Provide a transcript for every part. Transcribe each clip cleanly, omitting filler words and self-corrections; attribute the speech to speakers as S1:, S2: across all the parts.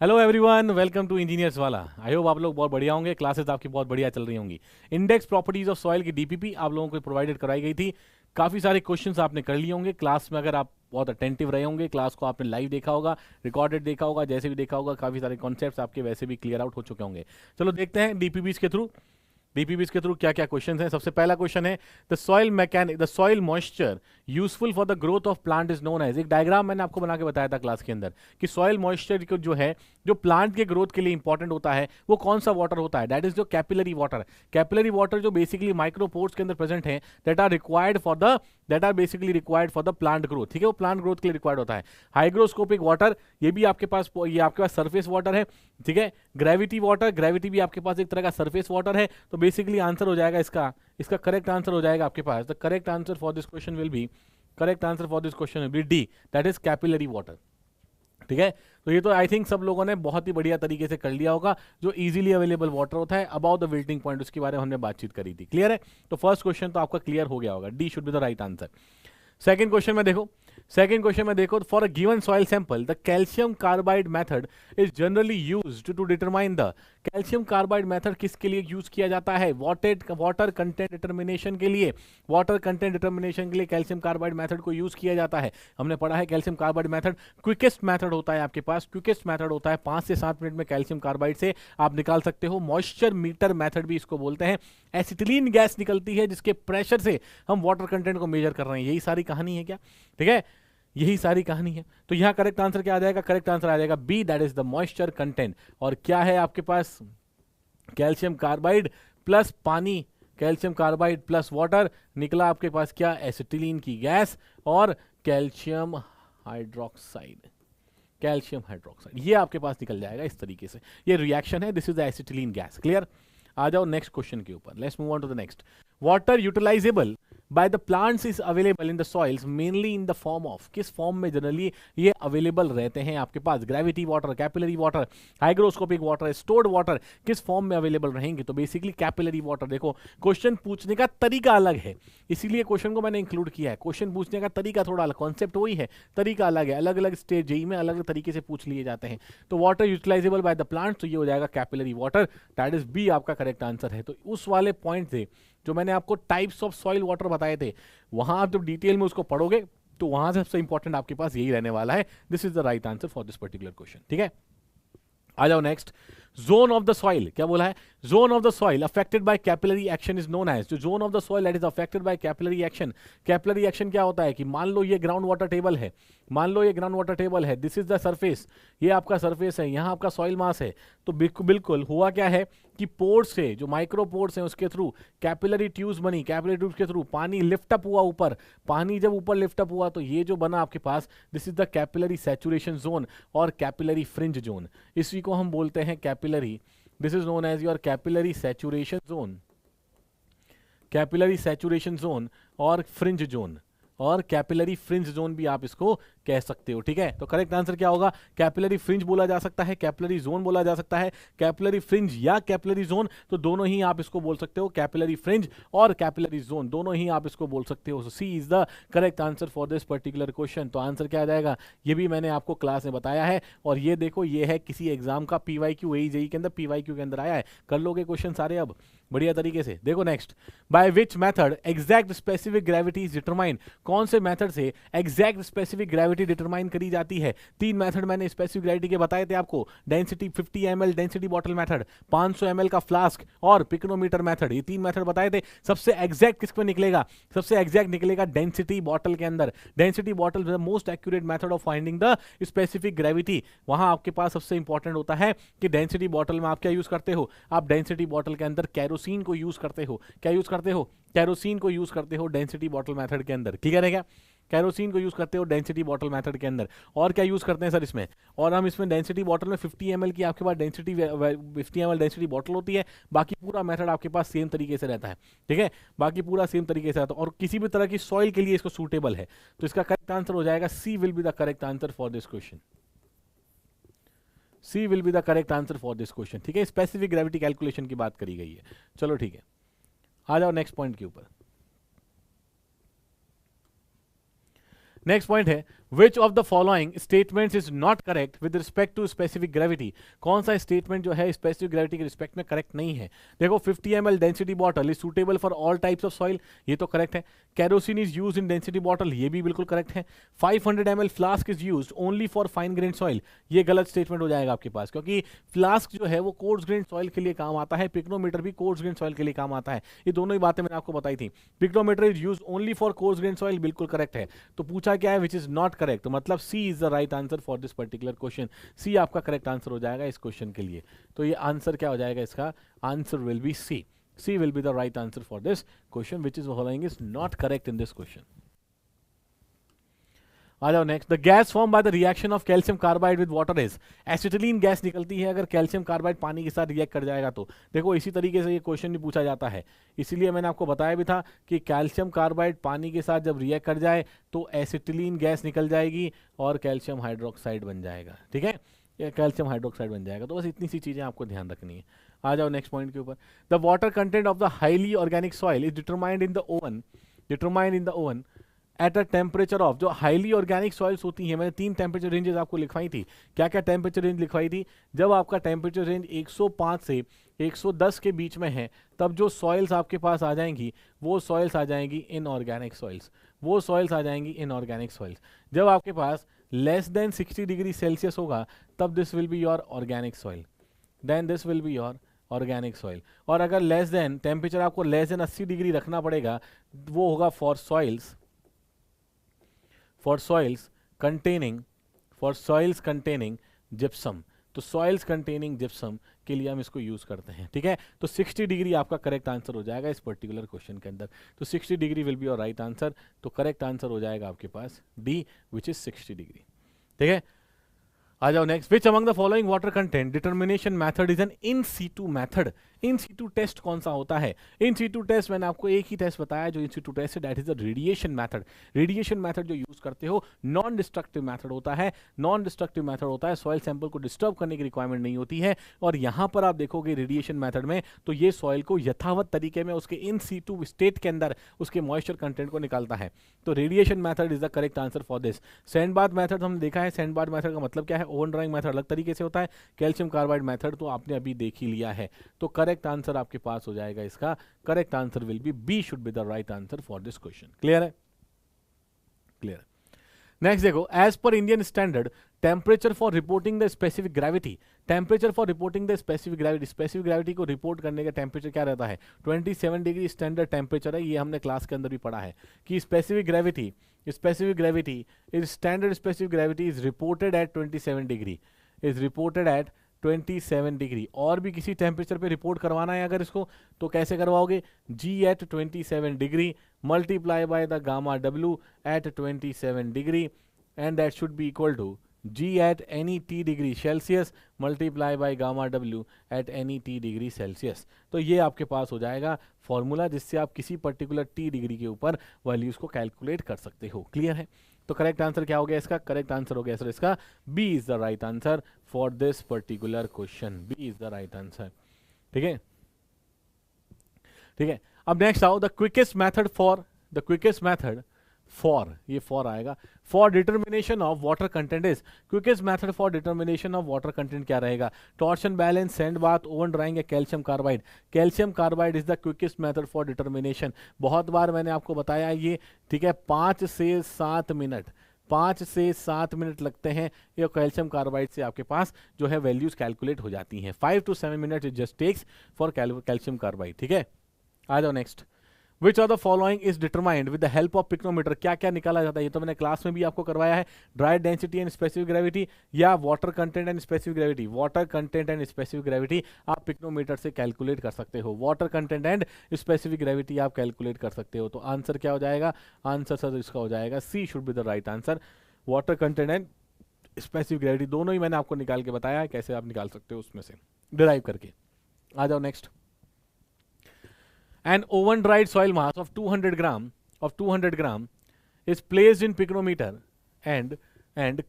S1: Hello everyone, welcome to Engineers Wala. I hope आप लोग बहुत बढ़िया होंगे, क्लासेस आपकी बहुत बढ़िया चल रही होंगी। इंडेक्स प्रॉपर्टीज ऑफ सॉइल की डीपीपी आप लोगों को प्रोवाइडेड कराई गई थी। काफ़ी सारे क्वेश्चंस आपने कर लिए होंगे क्लास में, अगर आप बहुत अटेंटिव रहे होंगे। क्लास को आपने लाइव देखा होगा, रिकॉर्डेड देखा होगा, जैसे भी देखा होगा, काफ़ी सारे कॉन्सेप्ट्स आपके वैसे भी क्लियर आउट हो चुके होंगे। चलो देखते हैं डीपीपीज के थ्रू क्या क्या क्वेश्चन हैं। सबसे पहला क्वेश्चन है the soil moisture useful for the growth of plant is known as. एक डायग्राम मैंने आपको बना के बताया था क्लास के अंदर कि सॉइल मॉइस्चर को जो है, जो प्लांट के ग्रोथ के लिए इंपॉर्टेंट होता है, वो कौन सा वाटर होता है? दैट इज जो कैपिलरी वाटर। कैपिलरी वाटर जो बेसिकली माइक्रोपोर्स के अंदर प्रेजेंट है, that are basically required for the plant growth. ठीक है, वो प्लांट ग्रोथ के लिए रिक्वायर्ड होता है। हाइग्रोस्कोपिक वाटर, ये भी आपके पास सरफेस वाटर है। ठीक है, ग्रेविटी वाटर, ग्रेविटी भी आपके पास एक तरह का सरफेस वाटर है। तो बेसिकली आंसर हो जाएगा इसका करेक्ट आंसर हो जाएगा आपके पास, the correct answer for this question will be D, that is capillary water. ठीक है, तो ये तो आई थिंक सब लोगों ने बहुत ही बढ़िया तरीके से कर लिया होगा। जो इजीली अवेलेबल वाटर होता है अबाउट द विल्टिंग पॉइंट, उसके बारे में हमने बातचीत करी थी। क्लियर है? तो फर्स्ट क्वेश्चन तो आपका क्लियर हो गया होगा, D should be the right answer. Second question में देखो for a given soil sample the calcium carbide method is generally used to determine the. Calcium carbide method किसके लिए यूज किया जाता है? वाटर कंटेंट डिटर्मिनेशन के लिए। कैल्शियम कार्बाइड मेथड को यूज किया जाता है। हमने पढ़ा है calcium carbide method quickest method होता है आपके पास, 5 से 7 मिनट में कैल्शियम कार्बाइड से आप निकाल सकते हो। मॉइस्चर मीटर मेथड भी इसको बोलते हैं। एसिटिलीन गैस निकलती है जिसके प्रेशर से हम वाटर कंटेंट को मेजर कर रहे हैं। यही सारी कहानी है क्या? ठीक है, यही सारी कहानी है। तो यहां करेक्ट आंसर क्या आ जाएगा? करेक्ट आंसर आ जाएगा B, that is the moisture content. और क्या है आपके पास? कैल्शियम कार्बाइड प्लस पानी, कैल्शियम कार्बाइड प्लस वाटर, निकला आपके पास क्या? एसिटिलीन की गैस और कैल्शियम हाइड्रोक्साइड। ये आपके पास निकल जाएगा इस तरीके से। ये रिएक्शन है, this is the acetylene gas. Clear? आ जाओ नेक्स्ट क्वेश्चन के ऊपर। Let's move on to the next. Water utilisable by the plants is available in the soils mainly in the form of. किस फॉर्म में जनरली ये available रहते हैं आपके पास? Gravity water, capillary water, hygroscopic water, stored water, किस फॉर्म में अवेलेबल रहेंगे? तो बेसिकली कैपिलरी वाटर। देखो, क्वेश्चन पूछने का तरीका अलग है, इसीलिए क्वेश्चन को मैंने इंक्लूड किया है। क्वेश्चन पूछने का तरीका थोड़ा अलग, कॉन्सेप्ट वही है, तरीका अलग है। अलग अलग स्टेज जेई में अलग अलग तरीके से पूछ लिए जाते हैं। तो water utilisable by the plants, तो ये हो जाएगा capillary water, that is B आपका करेक्ट आंसर है। तो उस वाले पॉइंट से जो मैंने आपको टाइप्स ऑफ सॉइल वाटर बताए थे, वहां आप जब डिटेल में उसको पढ़ोगे तो वहां से सबसे इंपॉर्टेंट आपके पास यही रहने वाला है। This is the right answer for this particular question. ठीक है, आ जाओ next. Zone of the soil, क्या बोला है? Zone of the soil affected by capillary action is known as. जो zone of the soil that is affected by capillary action, capillary action क्या होता है कि मान लो ये ग्राउंड वाटर टेबल है, दिस इज द सरफेस, ये आपका सरफेस है, यहाँ आपका सॉइल मास है। तो बिल्कुल हुआ क्या है कि पोर्स से, जो माइक्रो पोर्स हैं उसके थ्रू कैपिलरी ट्यूब्स बनी, कैपिलरी ट्यूब्स के थ्रू पानी लिफ्ट अप हुआ ऊपर। पानी जब ऊपर लिफ्ट अप हुआ तो ये जो बना आपके पास, this is the capillary saturation zone और कैपिलरी फ्रिंज जोन। इसी को हम बोलते हैं capillary, this is known as your capillary saturation zone और फ्रिंज जोन, और कैपिलरी फ्रिंज जोन भी आप इसको कह सकते हो। ठीक है, तो करेक्ट आंसर क्या होगा? कैपिलरी फ्रिंज बोला जा सकता है, कैपिलरी जोन बोला जा सकता है, कैपिलरी फ्रिंज या कैपिलरी जोन, तो दोनों ही आप इसको बोल सकते हो। कैपिलरी फ्रिंज और कैपिलरी जोन दोनों ही आप इसको बोल सकते हो। So C is the correct answer for this particular question. तो आंसर क्या आ जाएगा? ये भी मैंने आपको क्लास में बताया है, और ये देखो, ये है किसी एग्जाम का पीवाईक्यू, जेई के अंदर पीवाईक्यू के अंदर आया है। कर लोगे क्वेश्चन सारे अब बढ़िया तरीके से। देखो next, by which method exact specific gravity is determine. कौन से मेथड से एग्जैक्ट स्पेसिफिक ग्रेविटी डिटरमाइन करी जाती है? 3 मेथड मैंने स्पेसिफिक ग्रेविटी के बताए थे आपको। Density 50 ml density bottle method, 500 ml का फ्लास्क और पिकोनोमीटर मेथड, ये 3 मेथड बताए थे। सबसे एग्जैक्ट किस पे निकलेगा? सबसे एग्जैक्ट निकलेगा डेंसिटी बॉटल के अंदर। Density bottle is the most accurate method of finding the specific gravity. वहां आपके पास सबसे इंपॉर्टेंट होता है कि डेंसिटी बॉटल में आप क्या यूज करते हो? आप डेंसिटी बॉटल के अंदर कैरोसिन को यूज करते हो। क्या यूज करते हो? कैरोसिन को यूज करते हो डेंसिटी बॉटल मेथड के अंदर। क्लियर है क्या? कैरोसिन को यूज करते हो डेंसिटी बॉटल मेथड के अंदर। और क्या यूज करते हैं सर इसमें? और हम इसमें डेंसिटी बॉटल में 50 ml की आपके पास 50 ml डेंसिटी बॉटल होती है। बाकी पूरा मेथड आपके पास सेम तरीके से रहता है। ठीक है, बाकी पूरा सेम तरीके से रहता है, और किसी भी तरह की सॉइल के लिए इसको सूटेबल है। तो इसका करेक्ट आंसर हो जाएगा C will be the correct answer for this question. C will be the correct answer for this question. ठीक है, स्पेसिफिक ग्रेविटी कैलकुलेशन की बात करी गई है। चलो ठीक है, आ जाओ नेक्स्ट पॉइंट के ऊपर। नेक्स्ट पॉइंट है which of the following statements is not correct with respect to specific gravity? कौन सा स्टेटमेंट जो है स्पेसिफिक ग्रेविटी के रिस्पेक्ट में करेक्ट नहीं है? देखो 50 ml density bottle is suitable for all types of soil, ये तो करेक्ट है। Kerosene is use in density bottle, ये भी बिल्कुल करेक्ट है। 500 ml flask is use only for fine grain soil, ये गलत स्टेटमेंट हो जाएगा आपके पास, क्योंकि फ्लास्क जो है वो कोर्स ग्रेन सॉइल के लिए काम आता है, पिक्नोमीटर भी कोर्स ग्रेन सॉइल के लिए काम आता है। ये दोनों ही बातें मैंने आपको बताई थी। Pycnometer is use only for coarse grain soil, बिल्कुल करेक्ट है। तो पूछा क्या है, विच इज नॉट करेक्ट, तो मतलब C is the right answer for this particular question. C आपका करेक्ट आंसर हो जाएगा इस क्वेश्चन के लिए। तो ये आंसर क्या हो जाएगा, इसका answer will be C. C will be the right answer for this question, which is following is not correct in this question. आ जाओ नेक्स्ट। The gas form by the reaction of calcium carbide with water is, acetylene gas निकलती है अगर calcium carbide पानी के साथ react कर जाएगा तो। देखो इसी तरीके से ये क्वेश्चन भी पूछा जाता है, इसीलिए मैंने आपको बताया भी था कि कैल्शियम कार्बाइड पानी के साथ जब रिएक्ट कर जाए तो एसिटिलीन गैस निकल जाएगी और कैल्शियम हाइड्रोक्साइड बन जाएगा, ठीक है, या कैल्शियम हाइड्रोक्साइड बन जाएगा। तो बस इतनी सी चीज़ें आपको ध्यान रखनी है। आ जाओ नेक्स्ट पॉइंट के ऊपर। The water content of the highly organic soil is determined in the oven at a temperature of, जो हाईली ऑर्गेनिक सॉइल्स होती हैं, मैंने 3 टेम्परेचर रेंजेस आपको लिखवाई थी। क्या क्या टेम्परेचर रेंज लिखवाई थी? जब आपका टेम्परेचर रेंज 105 से 110 के बीच में है, तब जो सॉइल्स आपके पास आ जाएंगी वो सॉइल्स आ जाएंगी इनऑर्गेनिक सॉइल्स, वो सॉइल्स आ जाएंगी इनऑर्गेनिक सॉइल्स। जब आपके पास लेस देन 60 डिग्री सेल्सियस होगा तब this will be your organic soil, then this will be your organic soil. और अगर लेस देन टेम्परेचर आपको लेस देन 80 डिग्री रखना पड़ेगा, वो होगा फॉर सॉइल्स containing gypsum। तो सॉइल्स कंटेनिंग जिप्सम के लिए हम इसको यूज करते हैं, ठीक है। तो 60 डिग्री आपका करेक्ट आंसर हो जाएगा इस पर्टिकुलर क्वेश्चन के अंदर। तो 60 degree will be your right answer. तो करेक्ट आंसर हो जाएगा आपके पास डी, विच इज 60 डिग्री, ठीक है। आ जाओ next. Which among the following water content determination method is an in situ method? In situ test कौन सा होता है? इन सीटू टेस्ट मैंने आपको एक ही टेस्ट बताया जो इन सीटू टेस्ट है, that is the radiation method. Radiation method जो यूज करते हो नॉन डिस्ट्रक्टिव मेथड होता है। नॉन डिस्ट्रक्टिव मेथड होता है, सॉइल सैंपल को डिस्टर्ब करने की रिक्वायरमेंट नहीं होती है। और यहां पर आप देखोगे रेडिएशन मेथड में तो ये सॉइल को यथावत तरीके में उसके इन सीटू स्टेट के अंदर उसके मॉइस्चर कंटेंट को निकालता है। तो radiation method is the correct answer for this. Sand bath method हमने देखा है, सैंड बाथ मेथड का मतलब क्या है? ओवन ड्राइंग मेथड अलग तरीके से होता है, कैल्शियम कार्बाइड मेथड तो आपने अभी देख ही लिया है। तो करेक्ट आंसर आपके पास हो जाएगा इसका, correct answer will be B, should be the right answer for this question. Clear है? क्लियर। नेक्स्ट देखो, as per Indian standard temperature for reporting the specific gravity, temperature for reporting the specific gravity, specific gravity को report करने का temperature क्या रहता है? 27 degree standard temperature है। ये हमने क्लास के अंदर भी पढ़ा है कि specific gravity is standard specific gravity is reported at 27 degree, is reported at 27 degree. और भी किसी टेम्परेचर पे रिपोर्ट करवाना है अगर इसको, तो कैसे करवाओगे? G at 27 degree multiply by the gamma W at 27 degree and that should be equal to G at any T degree Celsius multiply by gamma W at any T degree Celsius. तो ये आपके पास हो जाएगा formula जिससे आप किसी particular T degree के ऊपर वैल्यूज को कैलकुलेट कर सकते हो। क्लियर है? तो करेक्ट आंसर क्या हो गया इसका? करेक्ट आंसर हो गया सर इसका B is the right answer for this particular question. B is the right answer, ठीक है, ठीक है। अब नेक्स्ट आओ, द क्विकेस्ट मेथड फॉर ये फॉर आएगा, for determination of water content is, quickest method for determination of water content क्या रहेगा? Torsion balance, sand bath, oven drying या calcium carbide? Calcium carbide is the quickest method for determination. बहुत बार मैंने आपको बताया ये, ठीक है। 5 से 7 मिनट लगते हैं ये कैल्शियम कार्बाइड से आपके पास जो है वैल्यूज कैलकुलेट हो जाती हैं। 5 to 7 minute it just takes for calcium carbide, ठीक है। आ जाओ next. Which of the following is determined with the help of pycnometer? क्या क्या निकाला जाता है? ये तो मैंने क्लास में भी आपको करवाया है। Dry density and specific gravity या water content and specific gravity? Water content and specific gravity आप पिक्नोमीटर से कैलकुलेट कर सकते हो। Water content and specific gravity आप कैलकुलेट कर सकते हो। तो आंसर क्या हो जाएगा? आंसर सर इसका हो जाएगा C, should be the right answer. Water content and specific gravity दोनों ही मैंने आपको निकाल के बताया है कैसे आप निकाल सकते हो उसमें से डिराइव करके। आ जाओ next. An oven dried soil mass of 200 gram is placed in pycnometer and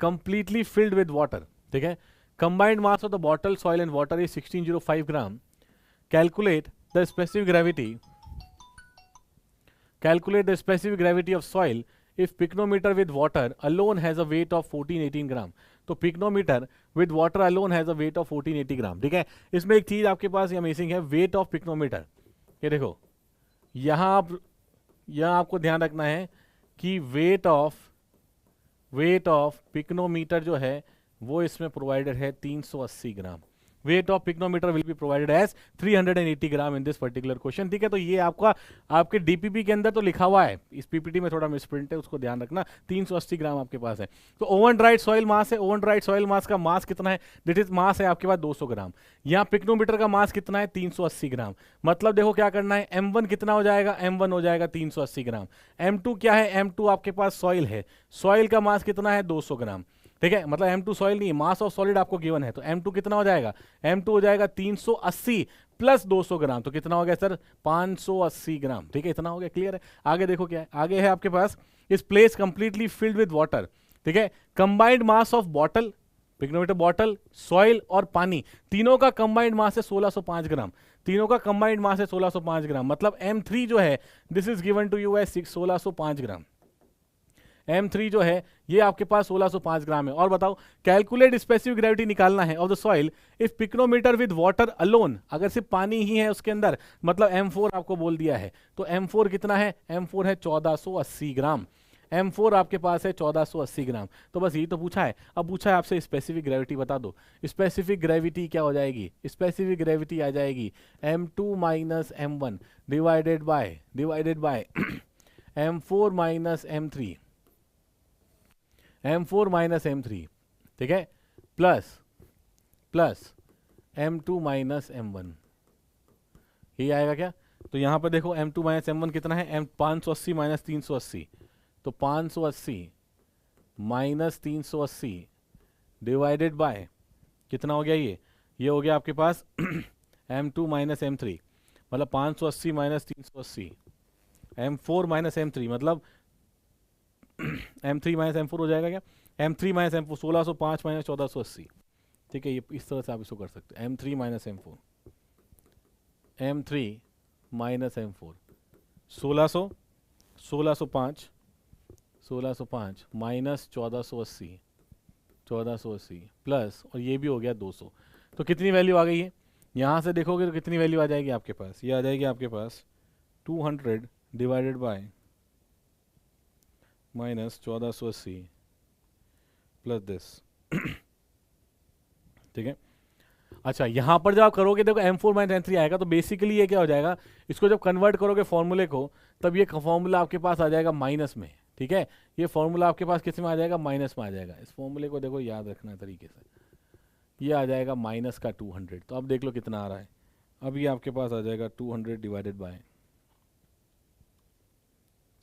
S1: completely filled with water, ठीक है। Combined mass of the bottle soil and water is 1605 gram. Calculate the specific gravity of soil if pycnometer with water alone has a weight of 14-18 ग्राम, तो pycnometer with water alone has a weight of 1480 ग्राम, ठीक है। इसमें एक चीज आपके पास amazing है, wait of pycnometer. ये देखो यहाँ आपको ध्यान रखना है कि वेट ऑफ पिक्नोमीटर जो है वो इसमें प्रोवाइडेड है 380 gram. Weight of pycnometer will be provided as 380 gram in this particular question, ठीक है। तो ये आपके डीपीपी के अंदर तो लिखा हुआ है, इस पीपीटी में थोड़ा मिसप्रिंट है, उसको ध्यान रखना। 380 ग्राम आपके पास है। तो ओवन ड्राइड सॉइल मास है, ओवन ड्राइड सॉइल मास का मास कितना है, दिट इज मास है आपके पास 200 ग्राम। यहाँ पिक्नोमीटर का मास कितना है 380 ग्राम। मतलब देखो क्या करना है, m1 कितना हो जाएगा, m1 हो जाएगा 380 ग्राम। m2 क्या है, m2 आपके पास सॉइल है, सॉइल का मास कितना है 200 ग्राम, ठीक है। मतलब M2 सॉइल नहीं, मास ऑफ सॉलिड आपको गिवन है, तो M2 कितना हो जाएगा, M2 हो जाएगा 380 प्लस 200 ग्राम, तो कितना हो गया सर 580 ग्राम, ठीक है। इतना हो गया, क्लियर है। आगे देखो क्या है, आगे है आपके पास इस place completely filled with water, ठीक है। Combined mass of bottle, pycnometer bottle, soil और पानी, तीनों का कंबाइंड मास है 1605 ग्राम, तीनों का कंबाइंड मास है 1605 ग्राम। मतलब M3 जो है this is given to you as 1605 gram. M3 जो है ये आपके पास 1605 ग्राम है। और बताओ, कैलकुलेट स्पेसिफिक ग्रेविटी निकालना है of the soil if pycnometer with water alone, अगर सिर्फ पानी ही है उसके अंदर, मतलब M4 आपको बोल दिया है, तो M4 कितना है, M4 है 1480 ग्राम। M4 आपके पास है 1480 ग्राम। तो बस यही तो पूछा है। अब पूछा है आपसे स्पेसिफिक ग्रेविटी बता दो। स्पेसिफिक ग्रेविटी क्या हो जाएगी, स्पेसिफिक ग्रेविटी आ जाएगी M2 minus M1 divided by M4 minus M3, M4 minus M3, ठीक है, प्लस M2 माइनस M1, ये आएगा क्या। तो यहां पर देखो M2 माइनस M1 कितना है, 580 माइनस 380, तो 580 माइनस 380 डिवाइडेड बाय कितना हो गया, ये हो गया आपके पास M2 माइनस M3, मतलब 580 माइनस 380, M4 माइनस M3 मतलब M3 माइनस M4 हो जाएगा क्या, M3 माइनस M4 1605 माइनस 1480, ठीक है। ये इस तरह से आप इसको कर सकते हैं, M3 minus M4, M3 minus M4 1605 minus 1480 plus, और ये भी हो गया 200। तो कितनी वैल्यू आ गई है, यहाँ से देखोगे तो कितनी वैल्यू आ जाएगी आपके पास, ये आ जाएगी आपके पास 200 divided by minus 1480 plus this, ठीक है। अच्छा, यहां पर जब आप करोगे देखो M4 माइनस M3 आएगा, तो बेसिकली ये क्या हो जाएगा, इसको जब कन्वर्ट करोगे फॉर्मूले को, तब ये फॉर्मूला आपके पास आ जाएगा माइनस में, ठीक है। ये फॉर्मूला आपके पास किस में आ जाएगा, माइनस में आ जाएगा। इस फॉर्मूले को देखो याद रखना तरीके से, ये आ जाएगा माइनस का 200। तो अब देख लो कितना आ रहा है, अब ये आपके पास आ जाएगा 200 डिवाइडेड बाय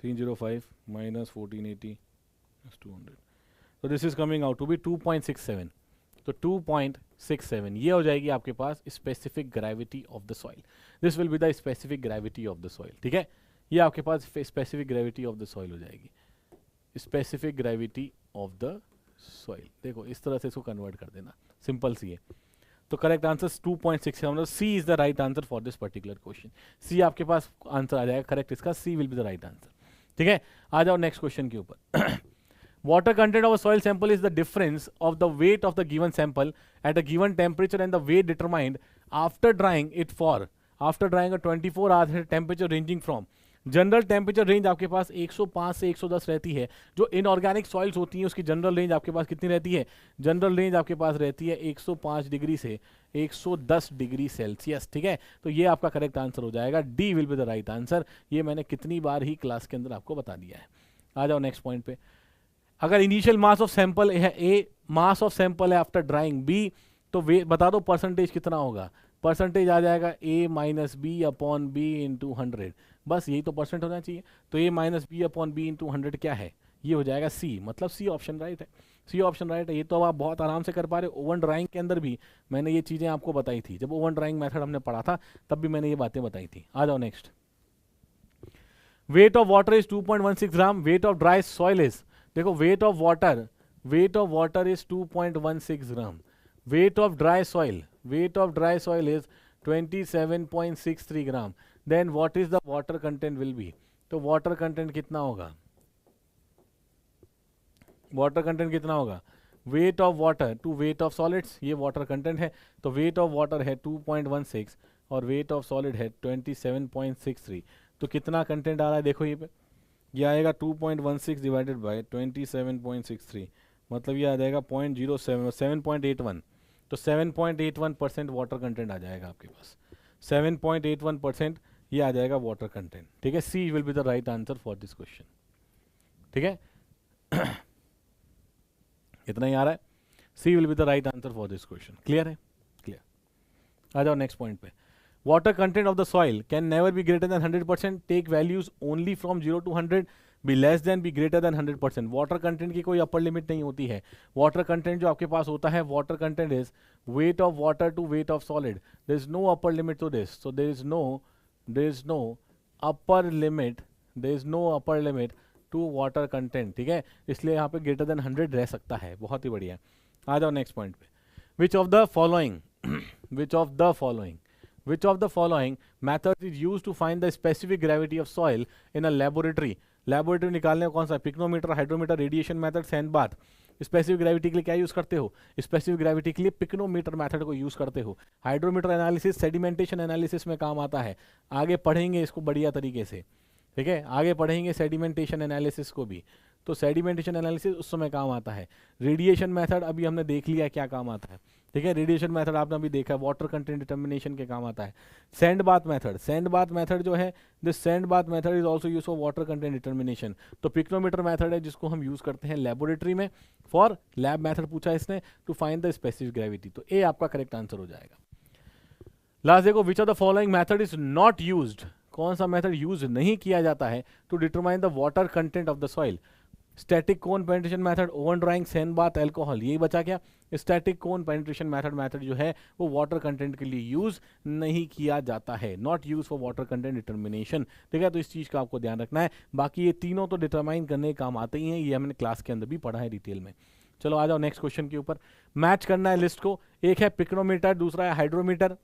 S1: 305 माइनस 1480 200, तो this is coming out to be 2.67। तो 2.67 ये हो जाएगी आपके पास specific gravity of the soil. This will be the specific gravity of the soil, ठीक है। ये आपके पास specific gravity of the soil हो जाएगी, specific gravity of the soil. देखो इस तरह से इसको कन्वर्ट कर देना, सिंपल सी है। तो correct answer 2.67, C is the right answer for this particular question. C आपके पास आंसर आ जाएगा करेक्ट, इसका C will be the right answer, ठीक है। आ जाओ नेक्स्ट क्वेश्चन के ऊपर। Water content of a soil sample is the difference of the weight of the given sample at a given temperature and the weight determined after drying it after drying a 24 hours temperature ranging from general temperature range आपके पास 105 से 110 रहती है। जो inorganic soils होती हैं उसकी general range आपके पास कितनी रहती है, जनरल रेंज आपके पास रहती है 105 डिग्री से 110 डिग्री सेल्सियस, ठीक है। तो ये आपका करेक्ट आंसर हो जाएगा, D will be the right answer. ये मैंने कितनी बार ही क्लास के अंदर आपको बता दिया है। आ जाओ नेक्स्ट पॉइंट पे। अगर इनिशियल मास ऑफ सैंपल है ए, मास ऑफ सैंपल है आफ्टर ड्राइंग बी, तो वे बता दो परसेंटेज कितना होगा। परसेंटेज आ जाएगा a minus B upon B into 100, बस यही तो परसेंट होना चाहिए। तो a minus B upon B into 100 क्या है, ये हो जाएगा सी, मतलब सी ऑप्शन राइट है, सी ऑप्शन राइट है। ये तो अब आप बहुत आराम से कर पा रहे हो। ओवन ड्राइंग के अंदर भी मैंने ये चीज़ें आपको बताई थी, जब ओवन ड्राइंग मेथड हमने पढ़ा था तब भी मैंने ये बातें बताई थी। आ जाओ next. Weight of water is 2.16 gram, weight of dry soil is, देखो weight of water is 2.16 gram, weight of dry soil is 27.63 gram. Then what is the water content will be, तो वाटर कंटेंट कितना होगा, water content कितना होगा, weight of water to weight of solids, ये water content है, तो wait of water है 2.16 और वेट ऑफ सॉलिड है 27.63, तो कितना कंटेंट आ रहा है देखो ये पे, ये आएगा 2.16 डिवाइडेड बाय 27.63, मतलब ये आ जाएगा 0.07 7.81, तो 7.81% वाटर कंटेंट आ जाएगा आपके पास, 7.81% ये आ जाएगा वाटर कंटेंट, ठीक है। C will be the right answer for this question, ठीक है। इतना ही आ रहा है, C will be the right answer for this question, clear है, क्लियर। आ जाओ नेक्स्ट पॉइंट पे, water content of the soil can never be greater than 100%, take values only from 0 to 100, be less than, be greater than 100%। Water content की कोई upper limit नहीं होती है, water content जो आपके पास होता है, water content is weight of water to weight of solid, there is no upper limit to this, so there is no upper limit, there is no upper limit to water content, ठीक है, इसलिए यहाँ पे greater than 100 रह सकता है, बहुत ही बढ़िया। आ जाओ नेक्स्ट पॉइंट पे, विच of the following which of the following methods is used to find the specific gravity of soil in a laboratory? Laboratory निकालने का कौन सा, pycnometer, hydrometer, radiation method, sand bath. Specific gravity के लिए क्या use करते हो, स्पेसिफिक ग्रेविटी के लिए पिक्नोमीटर मेथड को यूज करते हो। हाइड्रोमीटर एनालिसिस सेडिमेंटेशन एनालिसिस में काम आता है, आगे पढ़ेंगे इसको बढ़िया तरीके से, ठीक है, आगे पढ़ेंगे सेडिमेंटेशन एनालिसिस को भी, तो सेडिमेंटेशन एनालिसिस उस समय काम आता है। रेडिएशन मेथड अभी हमने देख लिया क्या काम आता है, ठीक है, रेडिएशन मेथड आपने अभी देखा, वाटर कंटेंट डिटर्मिनेशन के काम आता है। सैंड बाथ मेथड जो है, this sand bath method is also use for water content determination. तो पिक्नोमीटर मेथड है जिसको हम यूज करते हैं लेबोरेटरी में, फॉर लैब मेथड पूछा है इसने, to find the specific gravity, तो ए आपका करेक्ट आंसर हो जाएगा। लास्ट देखो, which of the following method is not used, कौन सा मेथड यूज नहीं किया जाता है to determine the water content of the soil. Static cone penetration method, oven drying, sand bath, alcohol, यही बचा क्या, स्टैटिक कोन पेनिट्रेशन मेथड जो है वो वाटर कंटेंट के लिए यूज नहीं किया जाता है, not use for water content determination, ठीक है, तो इस चीज का आपको ध्यान रखना है। बाकी ये तीनों तो डिटरमाइन करने के काम आते ही हैं, ये हमने क्लास के अंदर भी पढ़ा है डिटेल में। चलो आ जाओ नेक्स्ट क्वेश्चन के ऊपर, मैच करना है लिस्ट को, एक है पिक्नोमीटर, दूसरा है हाइड्रोमीटर,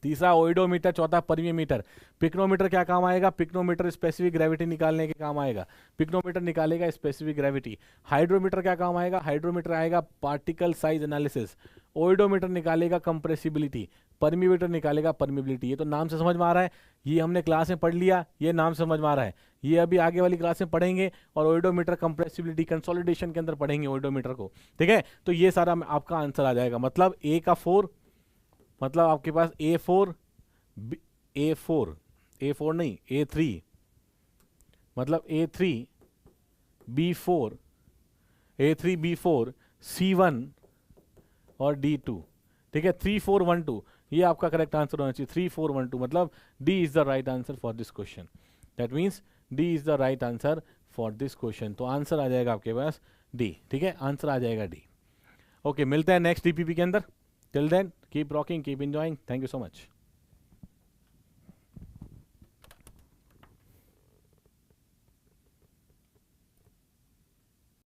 S1: तीसरा ओइडोमीटर, चौथा परमीमीटर। पिक्नोमीटर क्या काम आएगा, पिक्नोमीटर स्पेसिफिक ग्रेविटी निकालने के काम आएगा, पिक्नोमीटर निकालेगा स्पेसिफिक ग्रेविटी। हाइड्रोमीटर क्या काम आएगा, हाइड्रोमीटर आएगा पार्टिकल साइज एनालिसिस। ओइडोमीटर निकालेगा कंप्रेसिबिलिटी, परमीमीटर निकालेगा परमिबिलिटी। ये तो नाम से समझ में आ रहा है, ये हमने क्लास में पढ़ लिया, ये नाम समझ में आ रहा है, ये अभी आगे वाली क्लास में पढ़ेंगे, और ओइडोमीटर कंप्रेसिबिलिटी कंसोलिडेशन के अंदर पढ़ेंगे ओइडोमीटर को, ठीक है। तो ये सारा आपका आंसर आ जाएगा, मतलब ए का 4, मतलब आपके पास A4 नहीं A3, मतलब A3 B4 C1 और D2, ठीक है, 3 4 1 2, ये आपका करेक्ट आंसर होना चाहिए, 3 4 1 2, मतलब D is the right answer for this question, that means D is the right answer for this question. तो आंसर आ जाएगा आपके पास D, ठीक है, आंसर आ जाएगा D। ओके, मिलते हैं नेक्स्ट DPP के अंदर, till then keep rocking, keep enjoying, thank you so much.